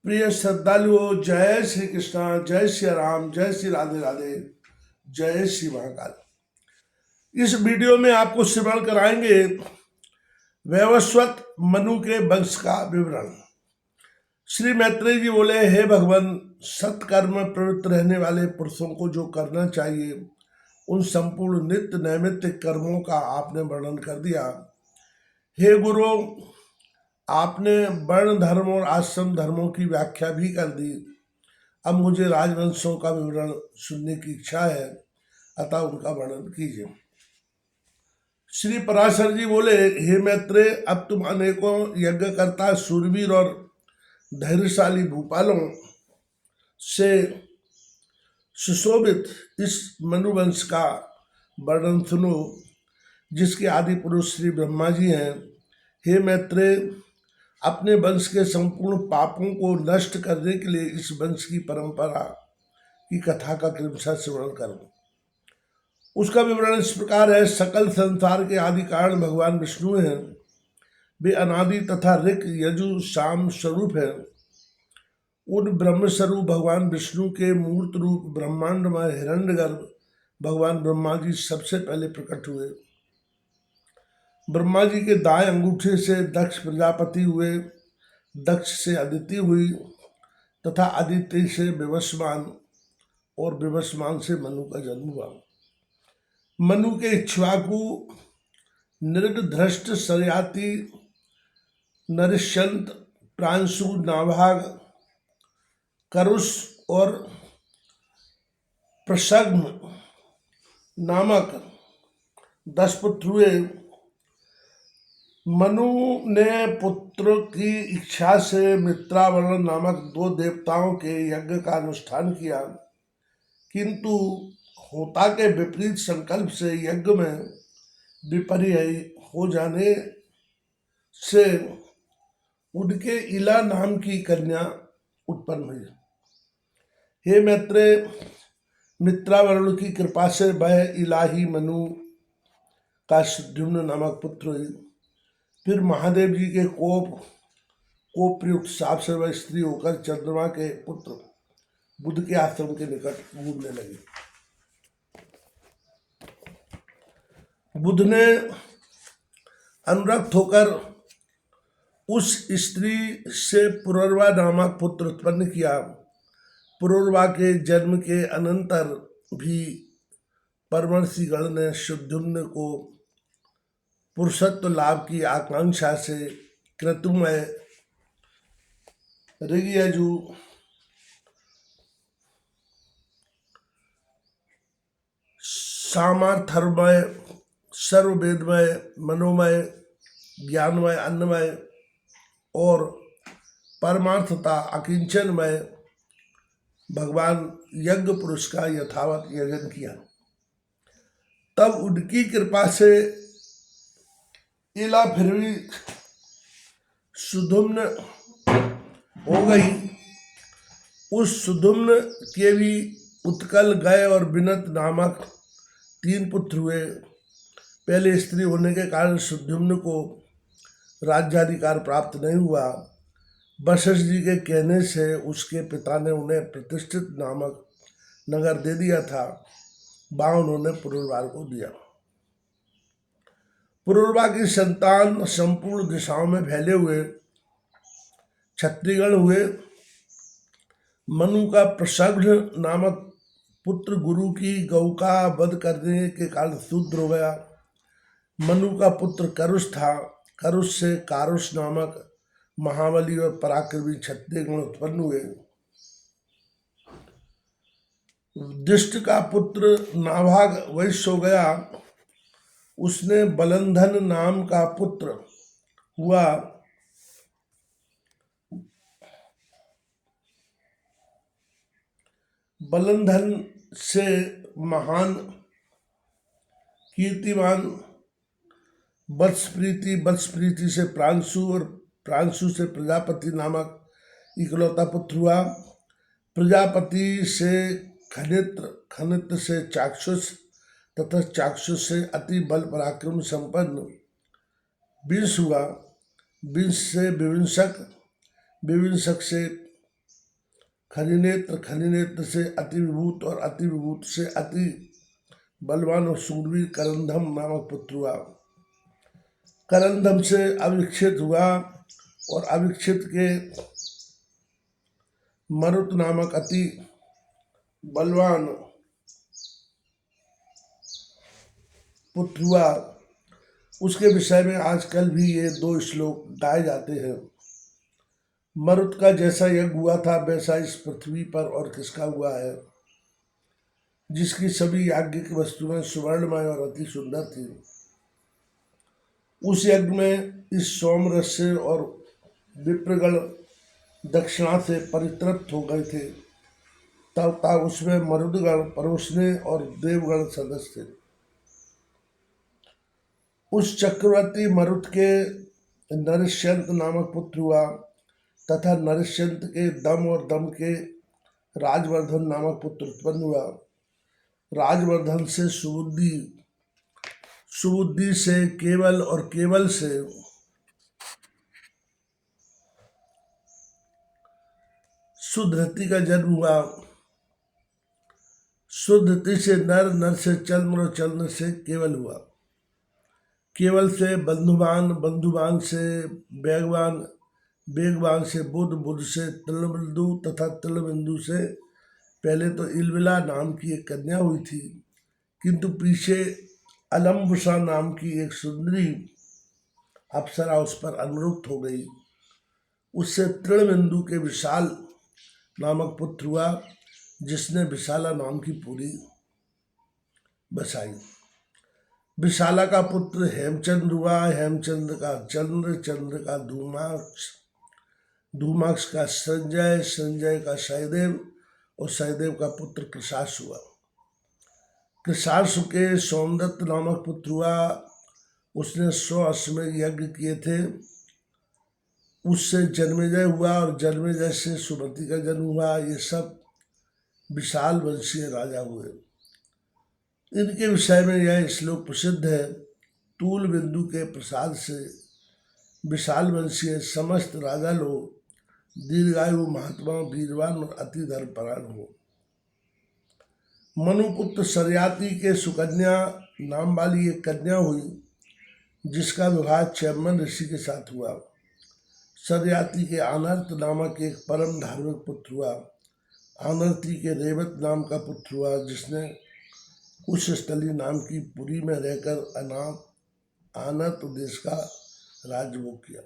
प्रिय श्रद्धालुओं, जय श्री कृष्णा, जय श्री राम, जय श्री राधे राधे, जय श्री महाकाल। इस वीडियो में आपको श्रवण कराएंगे वैवस्वत मनु के वंश का विवरण। श्री मैत्रेय जी बोले, हे भगवान, सत्कर्म प्रवृत्त रहने वाले पुरुषों को जो करना चाहिए उन संपूर्ण नित्य नैमित्तिक कर्मों का आपने वर्णन कर दिया। हे गुरु, आपने वर्ण धर्म और आश्रम धर्मों की व्याख्या भी कर दी। अब मुझे राजवंशों का विवरण सुनने की इच्छा है, अतः उनका वर्णन कीजिए। श्री पराशर जी बोले, हे मैत्रेय, अब तुम अनेकों यज्ञकर्ता, शूरवीर और धैर्यशाली भूपालों से सुशोभित इस मनुवंश का वर्णन सुनो, जिसके आदि पुरुष श्री ब्रह्मा जी हैं। हे मैत्रेय, अपने वंश के संपूर्ण पापों को नष्ट करने के लिए इस वंश की परंपरा की कथा का क्रमशः श्रवण करो। उसका विवरण इस प्रकार है। सकल संसार के आदि कारण भगवान विष्णु हैं। वे अनादि तथा ऋक यजु साम स्वरूप हैं। उन ब्रह्म स्वरूप भगवान विष्णु के मूर्त रूप ब्रह्मांडमय हिरण्यगर्भ भगवान ब्रह्मा जी सबसे पहले प्रकट हुए। ब्रह्मा जी के दाएं अंगूठे से दक्ष प्रजापति हुए, दक्ष से अदिति हुई तथा अदिति से विवस्वान और विवस्वान से मनु का जन्म हुआ। मनु के इक्ष्वाकु, नृगधृष्ट, सरयाति, नरिष्यंत, प्रांशु, नाभाग, करुष और प्रसग्न नामक 10 पुत्र हुए। मनु ने पुत्र की इच्छा से मित्रावर्ण नामक 2 देवताओं के यज्ञ का अनुष्ठान किया, किंतु होता के विपरीत संकल्प से यज्ञ में विपर्य हो जाने से उनके इला नाम की कन्या उत्पन्न हुई। हे मैत्रेय, मित्रावर्ण की कृपा से वह इलाही मनु का सुद्युम्न नामक पुत्र हुई। फिर महादेव जी के कोप प्रयुक्त साप से वह स्त्री होकर चंद्रमा के पुत्र बुध के आश्रम के निकट घूमने लगी। बुध ने अनुरक्त होकर उस स्त्री से पुरुरवा नामक पुत्र उत्पन्न किया। पुरुरवा के जन्म के अनंतर भी परमर्षिगण ने सुद्युम्न को पुरुषत्व लाभ की आकांक्षा से क्रतुमय, ऋग्यजु, सामार्थर्मय, सर्ववेदमय, मनोमय, ज्ञानमय, अन्नमय और परमार्थता अकिंचनमय भगवान यज्ञ पुरुष का यथावत यजन किया। तब उनकी कृपा से इला फिर भी सुधुम्न हो गई। उस सुधुम्न के भी उत्कल, गय और विनत नामक 3 पुत्र हुए। पहले स्त्री होने के कारण सुधुम्न को राज्याधिकार प्राप्त नहीं हुआ। वशिष्ठ जी के कहने से उसके पिता ने उन्हें प्रतिष्ठित नामक नगर दे दिया था, वहां उन्होंने पुरुरवा को दिया। पुरुरवा की संतान संपूर्ण दिशाओं में फैले हुए क्षत्रियगण हुए। मनु का प्रसग्न नामक पुत्र गुरु की गौ का वध करने के कारण शूद्र हो गया। मनु का पुत्र करुष था। करुष से कारुष नामक महाबली और पराक्रमी क्षत्रियगण उत्पन्न हुए। दिष्ट का पुत्र नाभाग वैश्य हो गया। उसने बलंधन नाम का पुत्र हुआ। बलंधन से महान कीर्तिमान वत्सप्रीति, वत्सप्रीति से प्रांशु और प्रांशु से प्रजापति नामक इकलौता पुत्र हुआ। प्रजापति से खनित्र, खनित्र से चाक्षुष तथा चाक्षुष से अति बल पराक्रम संपन्न विंश हुआ। विंश से विविंशक, विविंशक से खनिनेत्र से अति विभूत और अति विभूत से अति बलवान और सूरवीर करंधम नामक पुत्र हुआ। करंधम से अविक्षित हुआ और अविक्षित के मरुत नामक अति बलवान पुत्र हुआ। उसके विषय में आजकल भी ये 2 श्लोक गाए जाते हैं। मरुत का जैसा यज्ञ हुआ था वैसा इस पृथ्वी पर और किसका हुआ है, जिसकी सभी याज्ञिक वस्तुएं सुवर्णमय और अति सुंदर थी। उस यज्ञ में इस सोमरस से और विप्रगण दक्षिणा से परितृप्त हो गए थे, तब उसमें मरुदगण परोसने और देवगण सदस्य थे। उस चक्रवर्ती मरुत के नरिष्यंत नामक पुत्र हुआ तथा नरिष्यंत के दम और दम के राजवर्धन नामक पुत्र उत्पन्न हुआ। राजवर्धन से सुबुद्धि, सुबुद्धि से केवल और केवल से सुधृति का जन्म हुआ। सुधृति से नर, नर से चंद्र और चंद्र से केवल हुआ। केवल से बंधुवान, बंधुवान से वेगवान, वेगवान से बुध, बुध से तिलबिंदु तथा तिलबिंदु से पहले तो इलविला नाम की एक कन्या हुई थी, किंतु पीछे अलम्बुसा नाम की एक सुंदरी अप्सरा उस पर अनुरुक्त हो गई। उससे तृणबिंदु के विशाल नामक पुत्र हुआ, जिसने विशाला नाम की पुरी बसाई। विशाला का पुत्र हेमचंद्र हुआ। हेमचंद्र का चंद्र, चंद्र का धूमाक्ष, धूमाक्ष का संजय, संजय का सहदेव और सहदेव का पुत्र कृशाश हुआ। कृशाश के सोमदत्त नामक पुत्र हुआ। उसने 100 अश्वमेध यज्ञ किए थे। उससे जन्मेजय हुआ और जन्मेजय से सुमति का जन्म हुआ। ये सब विशाल वंशीय राजा हुए। इनके विषय में यह श्लोक प्रसिद्ध है। तूल बिंदु के प्रसाद से विशाल वंशीय समस्त राजा लोग दीर्घायु, महात्मा, वीरवान और अति धर्मपरायण हो। मनुपुत्र सरयाति के सुकन्या नाम वाली एक कन्या हुई, जिसका विवाह चैमन ऋषि के साथ हुआ। सरयाति के अनर्त नामक एक परम धार्मिक पुत्र हुआ। अनर्ती के रेवत नाम का पुत्र हुआ, जिसने कुशस्थली नाम की पुरी में रहकर अनर्त देश का राजभोग किया।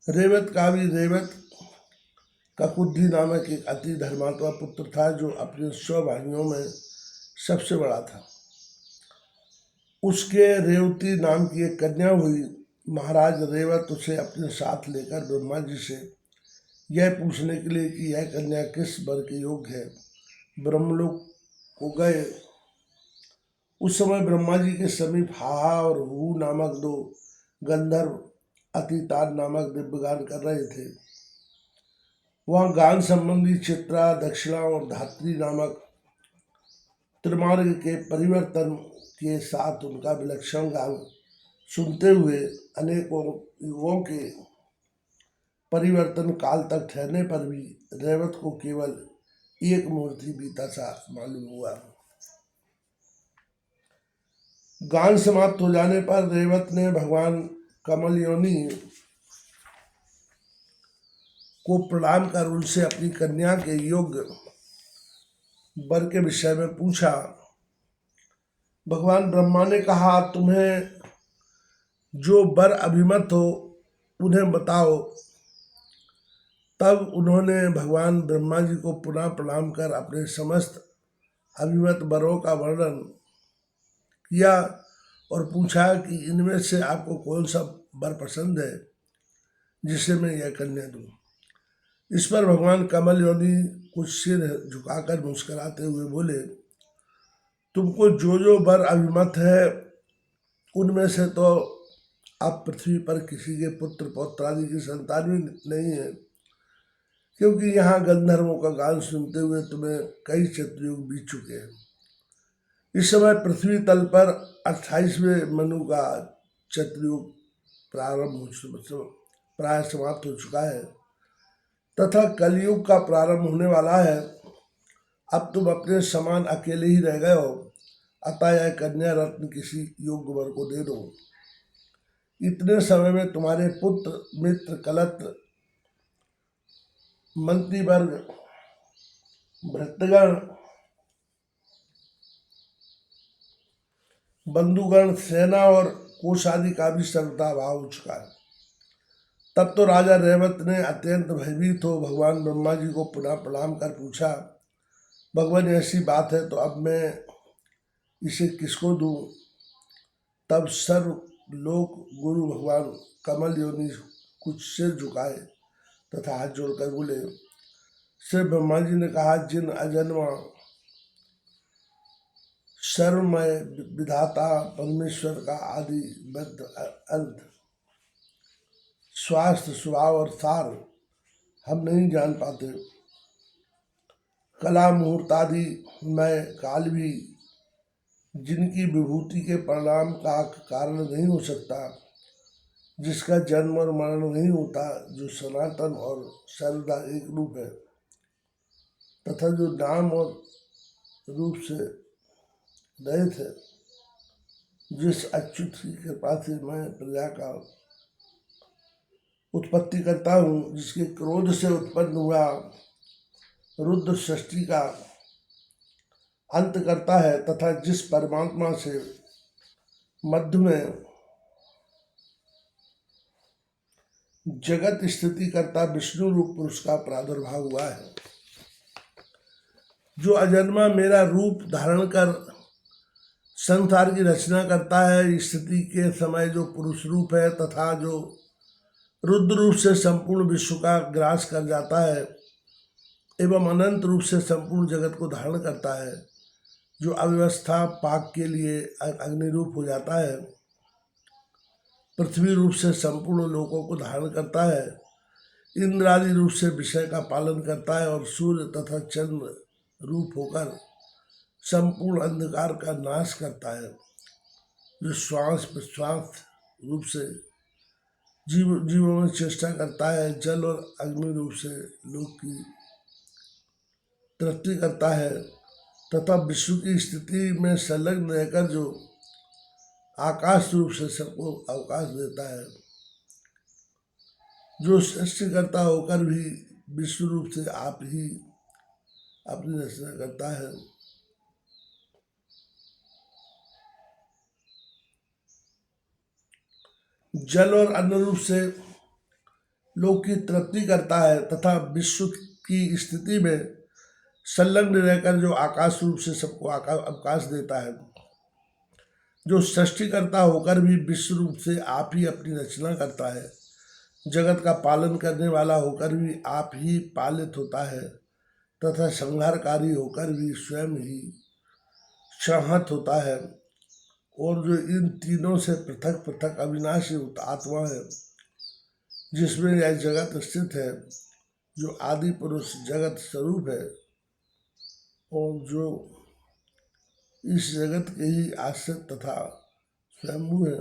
रेवत का भी रेवत ककुद्धि नामक एक अति धर्मात्मा पुत्र था, जो अपने 100 भाइयों में सबसे बड़ा था। उसके रेवती नाम की एक कन्या हुई। महाराज रेवत उसे अपने साथ लेकर ब्रह्मा जी से यह पूछने के लिए कि यह कन्या किस वर के योग्य है, ब्रह्मलोक को गए। उस समय ब्रह्मा जी के समीप हाहा और हू नामक 2 गंधर्व अतितान नामक दिव्य गान कर रहे थे। वहाँ गान संबंधी चित्रा, दक्षिणा और धात्री नामक त्रिमार्ग के परिवर्तन के साथ उनका विलक्षण गान सुनते हुए अनेकों युगों के परिवर्तन काल तक ठहरने पर भी रेवत को केवल एक मूर्ति बीता सा मालूम हुआ। गान समाप्त हो जाने पर रेवत ने भगवान कमलयोनि को प्रणाम कर उनसे अपनी कन्या के योग्य वर के विषय में पूछा। भगवान ब्रह्मा ने कहा, तुम्हें जो वर अभिमत हो उन्हें बताओ। तब उन्होंने भगवान ब्रह्मा जी को पुनः प्रणाम कर अपने समस्त अभिमत वरों का वर्णन किया और पूछा कि इनमें से आपको कौन सा वर पसंद है, जिसे मैं यह कन्या दूं। इस पर भगवान कमलयोनि कुछ सिर झुकाकर मुस्कुराते हुए बोले, तुमको जो जो वर अभिमत है उनमें से तो अब पृथ्वी पर किसी के पुत्र पौत्र आदि की संतान भी नहीं है, क्योंकि यहाँ गंधर्वों का गान सुनते हुए तुम्हें कई चतुर्युग बीत चुके हैं। इस समय पृथ्वी तल पर 28वें मनु का चतुर्युग प्राय समाप्त हो चुका है, तथा कलयुग का प्रारंभ होने वाला है। अब तुम अपने समान अकेले ही रह गए हो, अतः यह कन्या रत्न किसी योग्य वर को दे दो। इतने समय में तुम्हारे पुत्र, मित्र, कलत्र, मंत्रीवर्ग, भृत्यगण, बंधुगण, सेना और कोष आदि का भी सर्वथा अभाव हो चुका है। तब तो राजा रेवत ने अत्यंत भयभीत हो भगवान ब्रह्मा जी को पुनः प्रणाम कर पूछा, भगवान ऐसी बात है तो अब मैं इसे किसको दूं? तब सर्वलोक गुरु भगवान कमल योनि कुछ सिर झुकाए तथा हाथ जोड़कर बोले। श्री ब्रह्मा जी ने कहा, जिन अजन्मा सर्वमय विधाता परमेश्वर का आदि बद्ध अंत स्वास्थ्य स्वभाव और सार हम नहीं जान पाते, कला मुहूर्त आदि मैं काल भी जिनकी विभूति के परिणाम का कारण नहीं हो सकता, जिसका जन्म और मरण नहीं होता, जो सनातन और सर्वदा एक रूप है तथा जो नाम और रूप से रहित है, जिस अच्युत की कृपा से मैं प्रजा का उत्पत्ति करता हूँ, जिसके क्रोध से उत्पन्न हुआ रुद्र सृष्टि का अंत करता है तथा जिस परमात्मा से मध्य में जगत स्थिति करता विष्णु रूप पुरुष का प्रादुर्भाव हुआ है, जो अजन्मा मेरा रूप धारण कर संसार की रचना करता है, स्थिति के समय जो पुरुष रूप है तथा जो रुद्र रूप से संपूर्ण विश्व का ग्रास कर जाता है एवं अनंत रूप से संपूर्ण जगत को धारण करता है, जो अव्यवस्था पाक के लिए अग्नि रूप हो जाता है, पृथ्वी रूप से संपूर्ण लोकों को धारण करता है, इंद्र आदि रूप से विषय का पालन करता है और सूर्य तथा चंद्र रूप होकर संपूर्ण अंधकार का नाश करता है, जो श्वास प्रश्वास रूप से जीवों में चेष्टा करता है, जल और अग्नि रूप से लोक की तृप्ति करता है तथा विश्व की स्थिति में संलग्न रहकर जो आकाश रूप से सबको अवकाश देता है, जो सृष्टिकर्ता होकर भी विश्व रूप से आप ही अपनी रचना करता है, जल और अन्न रूप से लोक की तृप्ति करता है तथा विश्व की स्थिति में संलग्न रहकर जो आकाश रूप से सबको अवकाश देता है, जो सृष्टिकर्ता होकर भी विश्व रूप से आप ही अपनी रचना करता है, जगत का पालन करने वाला होकर भी आप ही पालित होता है तथा संहारकारी होकर भी स्वयं ही संहत होता है, और जो इन तीनों से पृथक पृथक अविनाशी आत्मा है, जिसमें यह जगत स्थित है, जो आदि पुरुष जगत स्वरूप है और जो इस जगत के ही आश्रित तथा स्वयंभू है,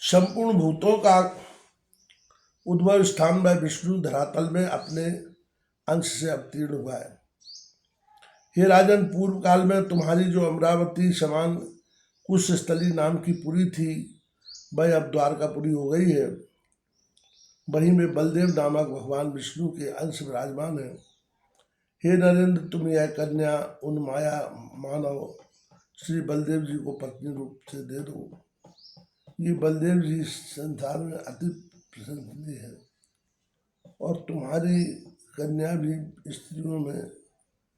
संपूर्ण भूतों का उद्भव स्थान में विष्णु धरातल में अपने अंश से अवतीर्ण हुआ है। हे राजन, पूर्व काल में तुम्हारी जो अमरावती समान कुशस्थली नाम की पुरी थी, वह अब द्वारकापुरी हो गई है। वहीं में बलदेव नामक भगवान विष्णु के अंश विराजमान है। हे नरेंद्र, तुम यह कन्या उन माया मानव श्री बलदेव जी को पत्नी रूप से दे दो। ये बलदेव जी संसार में अति प्रशंसनीय है और तुम्हारी कन्या भी स्त्रियों में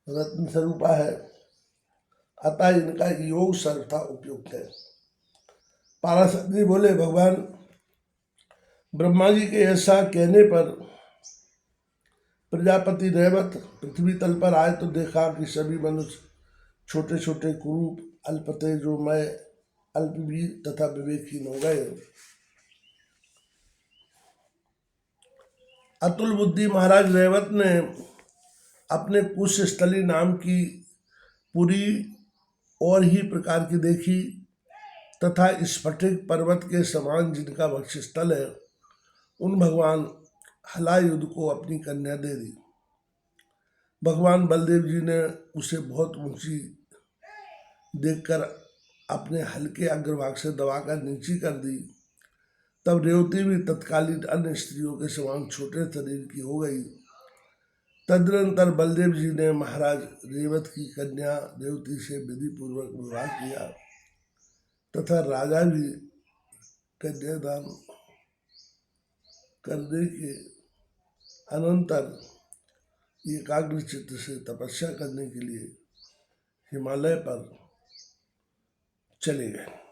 रत्न स्वरूपा है, अतः इनका योग सर्वथा उपयुक्त है। पाराशर बोले, भगवान ब्रह्मा जी के ऐसा कहने पर प्रजापति रेवत पृथ्वी तल पर आए तो देखा कि सभी मनुष्य छोटे छोटे कुरूप अल्पते जो मैं अल्पवीर तथा विवेकहीन हो गए। अतुल बुद्धि महाराज रेवत ने अपने कुशस्थली नाम की पुरी और ही प्रकार की देखी तथा स्फटिक पर्वत के समान जिनका वक्षस्थल है, उन भगवान हलायुध को अपनी कन्या दे दी। भगवान बलदेव जी ने उसे बहुत ऊंची देखकर अपने हल्के अग्रभाग से दबाकर नीची कर दी। तब रेवती भी तत्कालीन अन्य स्त्रियों के समान छोटे शरीर की हो गई। तदनंतर बलदेव जी ने महाराज रेवत की कन्या रेवती से विधि पूर्वक विवाह किया तथा राजा भी कन्यादान करने के अनंतर एकाग्र चित्त से तपस्या करने के लिए हिमालय पर चले गए।